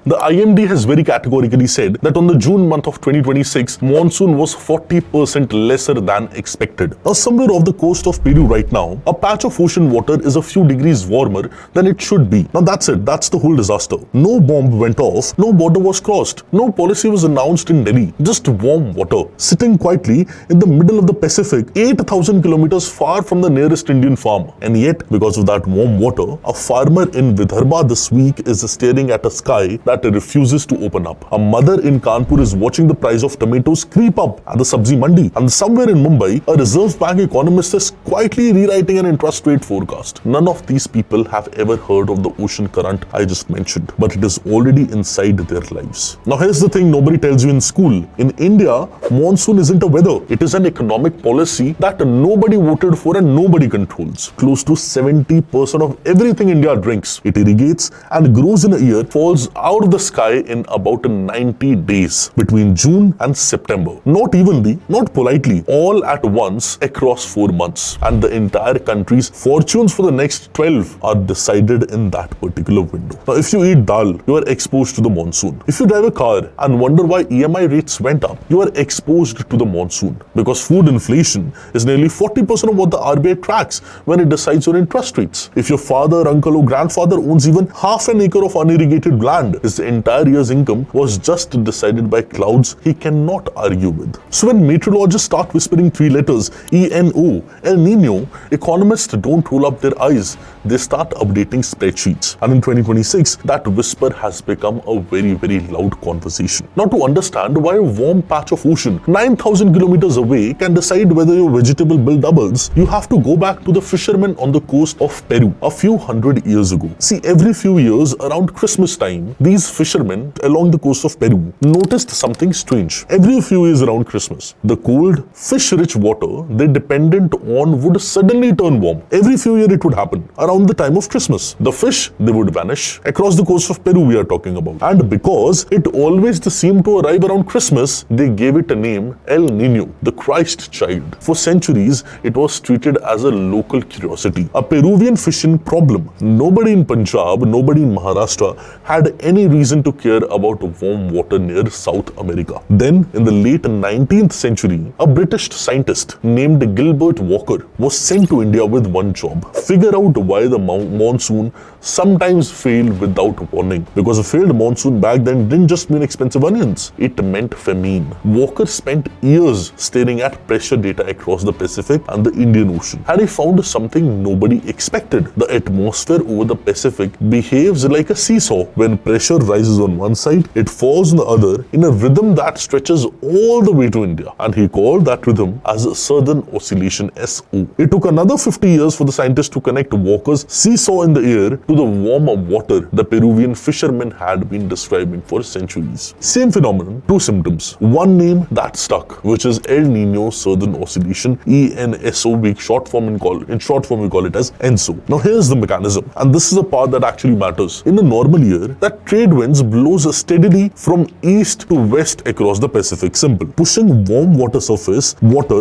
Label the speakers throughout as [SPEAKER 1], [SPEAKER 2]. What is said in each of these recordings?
[SPEAKER 1] The IMD has very categorically said that on the June month of 2026, monsoon was 40% lesser than expected. Now, somewhere off the coast of Peru right now, a patch of ocean water is a few degrees warmer than it should be. Now that's it, that's the whole disaster. No bomb went off, no border was crossed, no policy was announced in Delhi, just warm water, sitting quietly in the middle of the Pacific, 8,000 kilometers far from the nearest Indian farm. And yet, because of that warm water, a farmer in Vidarbha this week is staring at a sky that refuses to open up. A mother in Kanpur is watching the price of tomatoes creep up at the Sabzi Mandi. And somewhere in Mumbai, a Reserve Bank economist is quietly rewriting an interest rate forecast. None of these people have ever heard of the ocean current I just mentioned, but it is already inside their lives. Now here's the thing nobody tells you in school. In India, monsoon isn't a weather. It is an economic policy that nobody voted for and nobody controls. Close to 70% of everything India drinks, it irrigates and grows in a year, falls out of the sky in about 90 days between June and September. Not evenly, not politely, all at once across 4 months. And the entire country's fortunes for the next 12 are decided in that particular window. Now, if you eat dal, you are exposed to the monsoon. If you drive a car and wonder why EMI rates went up, you are exposed to the monsoon. Because food inflation is nearly 40% of what the RBI tracks when it decides your interest rates. If your father, uncle or grandfather owns even half an acre of unirrigated land, his entire year's income was just decided by clouds he cannot argue with. So when meteorologists start whispering 3 letters, ENO, El Niño, economists don't roll up their eyes. They start updating spreadsheets. And in 2026, that whisper has become a very loud conversation. Now, to understand why a warm patch of ocean 9,000 kilometers away can decide whether your vegetable bill doubles, you have to go back to the fishermen on the coast of Peru a few hundred years ago. See, every few years around Christmas time, these fishermen along the coast of Peru noticed something strange. Every few years around Christmas, the cold, fish-rich water they dependent on would suddenly turn warm. Every few years it would happen around the time of Christmas. The fish, they would vanish across the coast of Peru we are talking about. And because it always seemed to arrive around Christmas, they gave it a name, El Niño, the Christ child. For centuries, it was treated as a local curiosity, a Peruvian fishing problem. Nobody in Punjab, nobody in Maharashtra had any reason to care about warm water near South America. Then, in the late 19th century, a British scientist named Gilbert Walker was sent to India with one job: figure out why the monsoon sometimes failed without warning. Because a failed monsoon back then didn't just mean expensive onions, it meant famine. Walker spent years staring at pressure data across the Pacific and the Indian Ocean, and he found something nobody expected. The atmosphere over the Pacific behaves like a seesaw. When pressure rises on one side, it falls on the other in a rhythm that stretches all the way to India, and he called that rhythm as Southern Oscillation, SO. It took another 50 years for the scientists to connect Walker's seesaw in the air to the warmer water the Peruvian fishermen had been describing for centuries. Same phenomenon, 2 symptoms. One name that stuck, which is El Niño Southern Oscillation, ENSO. In short form we call it as ENSO. Now here's the mechanism, and this is the part that actually matters. In a normal year, that trade winds blows steadily from east to west across the Pacific. Simple. Pushing warm water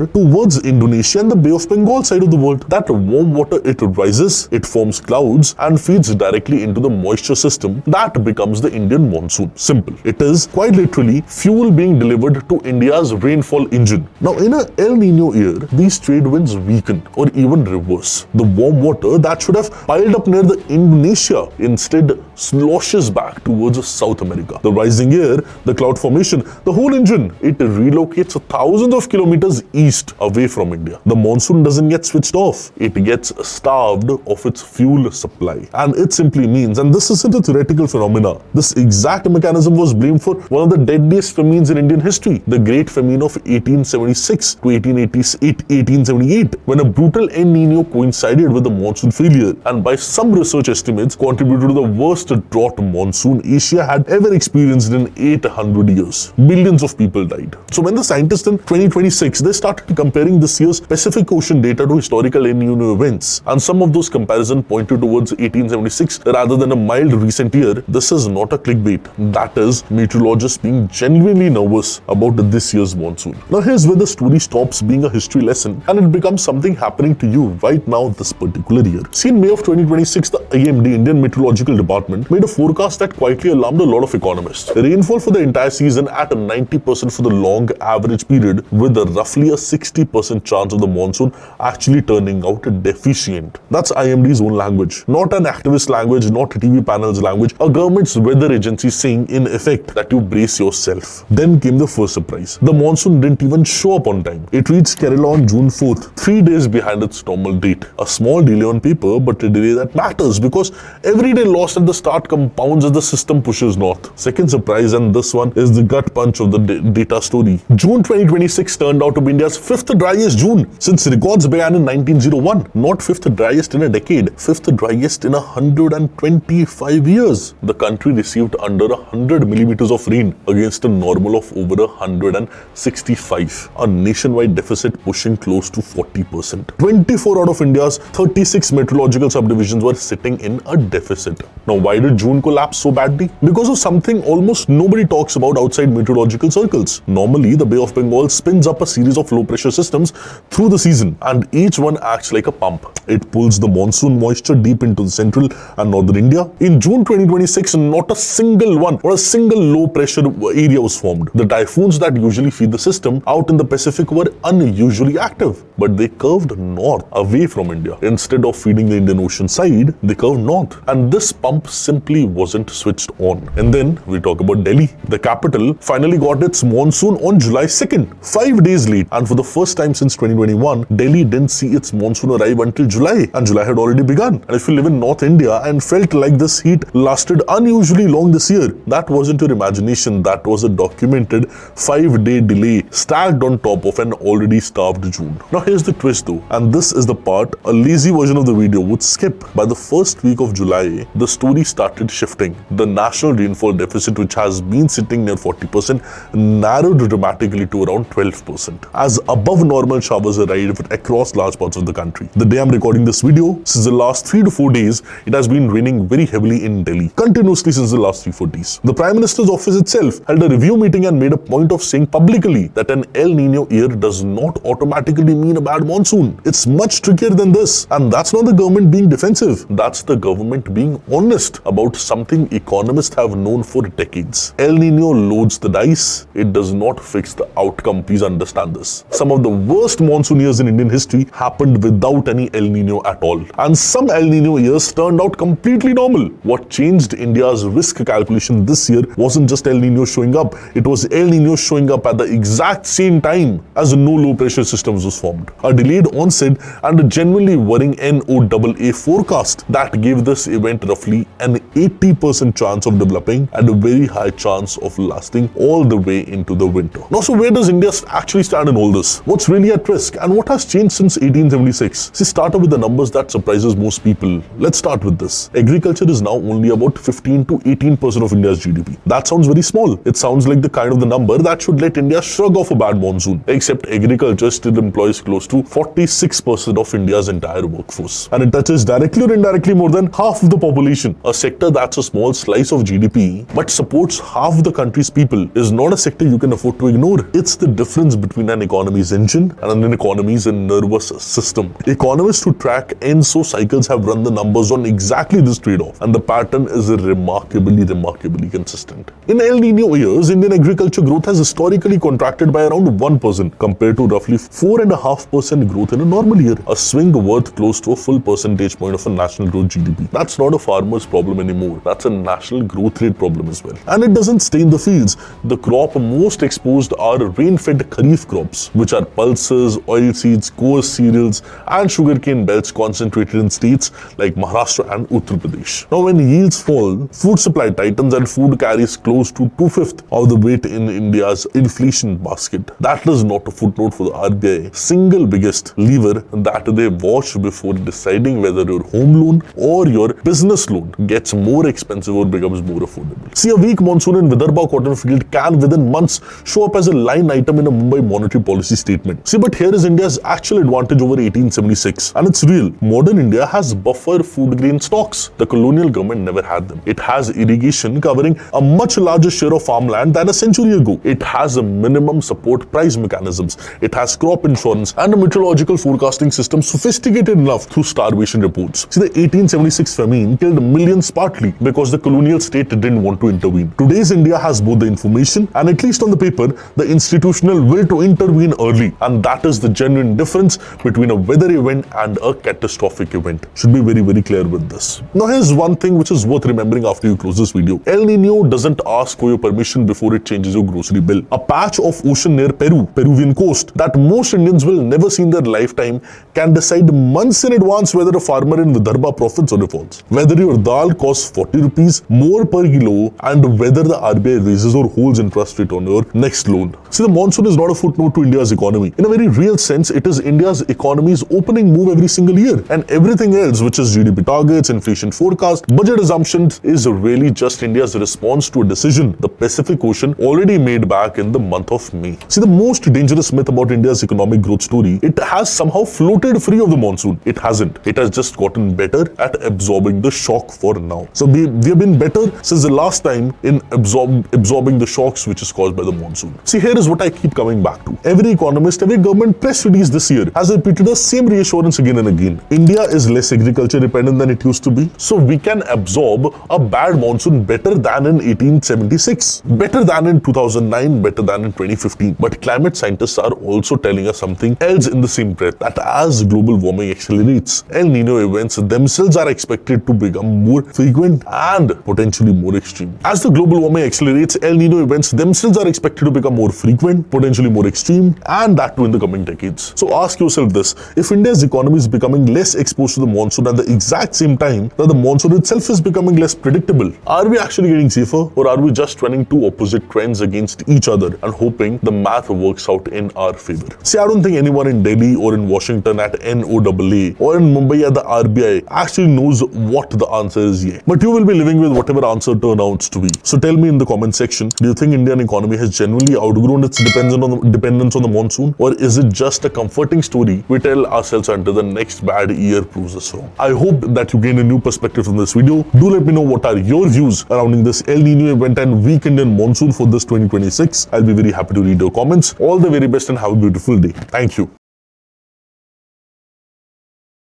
[SPEAKER 1] towards Indonesia and the Bay of Bengal side of the world. That warm water, it rises, it forms clouds and feeds directly into the moisture system that becomes the Indian monsoon. Simple. It is quite literally fuel being delivered to India's rainfall engine. Now in a El Niño year, these trade winds weaken or even reverse. The warm water that should have piled up near the Indonesia instead sloshes back towards South America. The rising air, the cloud formation, the whole engine, it relocates thousands of kilometers east away from India. The monsoon doesn't get switched off. It gets starved of its fuel supply. And it simply means, and this isn't a theoretical phenomena, this exact mechanism was blamed for one of the deadliest famines in Indian history, the Great Famine of 1876 to 1878, when a brutal El Niño coincided with the monsoon failure and by some research estimates contributed to the worst drought monsoon Asia had ever experienced in 800 years. Billions of people died. So when the scientists in 2026, they started comparing this year's Pacific Ocean data to historical El Niño events, and some of those comparisons pointed towards 1876 rather than a mild recent year. This is not a clickbait. That is meteorologists being genuinely nervous about this year's monsoon. Now here's where the story stops being a history lesson and it becomes something happening to you right now this particular year. See, in May of 2026, the IMD, Indian Meteorological Department, made a forecast that quietly quietly alarmed a lot of economists. Rainfall for the entire season at 90% for the long average period, with roughly a 60% chance of the monsoon actually turning out deficient. That's IMD's own language, not an activist language, not TV panel's language, a government's weather agency saying in effect that you brace yourself. Then came the first surprise. The monsoon didn't even show up on time. It reached Kerala on June 4th, 3 days behind its normal date. A small delay on paper, but a delay that matters because every day lost at the start compounds as the system pushes north. Second surprise, and this one is the gut punch of the data story. June 2026 turned out to be India's 5th driest June since records began in 1901. Not 5th driest in a decade, 5th driest in 125 years. The country received under 100 millimeters of rain against a normal of over 165. A nationwide deficit pushing close to 40%. 24 out of India's 36 meteorological subdivisions were sitting in a deficit. Now, why did June collapse so badly? Because of something almost nobody talks about outside meteorological circles. Normally, the Bay of Bengal spins up a series of low pressure systems through the season, and each one acts like a pump. It pulls the monsoon moisture deep into central and northern India. In June 2026, not a single one or a single low pressure area was formed. The typhoons that usually feed the system out in the Pacific were unusually active, but they curved north away from India. Instead of feeding the Indian Ocean side, they curved north, and this pump simply wasn't switched on. And then we talk about Delhi. The capital finally got its monsoon on July 2nd, 5 days late, and for the first time since 2021, Delhi didn't see its monsoon arrive until July, and July had already begun. And if you live in North India and felt like this heat lasted unusually long this year, that wasn't your imagination, that was a documented 5-day delay stacked on top of an already starved June. Now here's the twist though, and this is the part a lazy version of the video would skip. By the first week of July, the story started shifting. The national rainfall deficit, which has been sitting near 40%, narrowed dramatically to around 12%, as above normal showers arrived across large parts of the country. The day I'm recording this video, since the last 3 to 4 days, it has been raining very heavily in Delhi, continuously since the last 3-4 days. The Prime Minister's office itself held a review meeting and made a point of saying publicly that an El Niño year does not automatically mean a bad monsoon. It's much trickier than this, and that's not the government being defensive. That's the government being honest about something economists have known for decades. El Niño loads the dice. It does not fix the outcome. Please understand this. Some of the worst monsoon years in Indian history happened without any El Niño at all, and some El Niño years turned out completely normal. What changed India's risk calculation this year wasn't just El Niño showing up, it was El Niño showing up at the exact same time as no low pressure systems was formed. A delayed onset and a genuinely worrying NOAA forecast that gave this event roughly an 80% chance of developing and a very high chance of lasting all the way into the winter. Now, so where does India actually stand in all this? What's really at risk and what has changed since 1876? See, start off with the numbers that surprises most people. Let's start with this. Agriculture is now only about 15 to 18% of India's GDP. That sounds very small. It sounds like the kind of the number that should let India shrug off a bad monsoon. Except agriculture still employs close to 46% of India's entire workforce. And it touches directly or indirectly more than half of the population. A sector that's a small slice of GDP but supports half the country's people is not a sector you can afford to ignore. It's the difference between an economy's engine and an economy's nervous system. Economists who track ENSO cycles have run the numbers on exactly this trade-off, and the pattern is remarkably consistent. In El Niño years, Indian agriculture growth has historically contracted by around 1% compared to roughly 4.5% growth in a normal year, a swing worth close to a full percentage point of a national growth GDP. That's not a farmer's problem anymore. That's a national growth rate problem as well. And it doesn't stay in the fields. The crop most exposed are rain-fed kharif crops, which are pulses, oilseeds, coarse cereals, and sugarcane belts concentrated in states like Maharashtra and Uttar Pradesh. Now, when yields fall, food supply tightens and food carries close to 2/5 of the weight in India's inflation basket. That is not a footnote for the RBI. Single biggest lever that they watch before deciding whether your home loan or your business loan gets more expensive or becomes more affordable. See, a weak monsoon in Vidarbha cotton field can within months show up as a line item in a Mumbai monetary policy statement. See, but here is India's actual advantage over 1876, and it's real. Modern India has buffer food grain stocks. The colonial government never had them. It has irrigation covering a much larger share of farmland than a century ago. It has a minimum support price mechanisms. It has crop insurance and a meteorological forecasting system sophisticated enough through starvation reports. See, the 1876 famine killed millions partly because the colonial colonial state didn't want to intervene. Today's India has both the information and, at least on the paper, the institutional will to intervene early, and that is the genuine difference between a weather event and a catastrophic event. Should be very clear with this. Now here's one thing which is worth remembering after you close this video. El Niño doesn't ask for your permission before it changes your grocery bill. A patch of ocean near Peruvian coast, that most Indians will never see in their lifetime can decide months in advance whether a farmer in Vidarbha profits or falls. Whether your dal costs 40 rupees more per kilo, and whether the RBI raises or holds interest rate on your next loan. See, the monsoon is not a footnote to India's economy. In a very real sense, it is India's economy's opening move every single year, and everything else, which is GDP targets, inflation forecast, budget assumptions, is really just India's response to a decision the Pacific Ocean already made back in the month of May. See, the most dangerous myth about India's economic growth story, it has somehow floated free of the monsoon. It hasn't. It has just gotten better at absorbing the shock for now. So we have been better since the last time in absorbing the shocks which is caused by the monsoon. See, here is what I keep coming back to. Every economist, every government press release this year has repeated the same reassurance again and again. India is less agriculture dependent than it used to be, so we can absorb a bad monsoon better than in 1876, better than in 2009, better than in 2015. But climate scientists are also telling us something else in the same breath, that as global warming accelerates, El Niño events themselves are expected to become more frequent and potentially more extreme. As the global warming accelerates, El Niño events themselves are expected to become more frequent, potentially more extreme, and that too in the coming decades. So ask yourself this: if India's economy is becoming less exposed to the monsoon at the exact same time that the monsoon itself is becoming less predictable, are we actually getting safer, or are we just running two opposite trends against each other and hoping the math works out in our favor? See, I don't think anyone in Delhi or in Washington at NOAA or in Mumbai at the RBI actually knows what the answer is yet. But you will be living with whatever answer turns out to be. So tell me in the comment section, do you think Indian economy has genuinely outgrown its dependence on the monsoon, or is it just a comforting story we tell ourselves until the next bad year proves us wrong? I hope that you gain a new perspective from this video. Do let me know what are your views surrounding this El Niño event and weak Indian monsoon for this 2026. I'll be very happy to read your comments. All the very best and have a beautiful day. Thank you.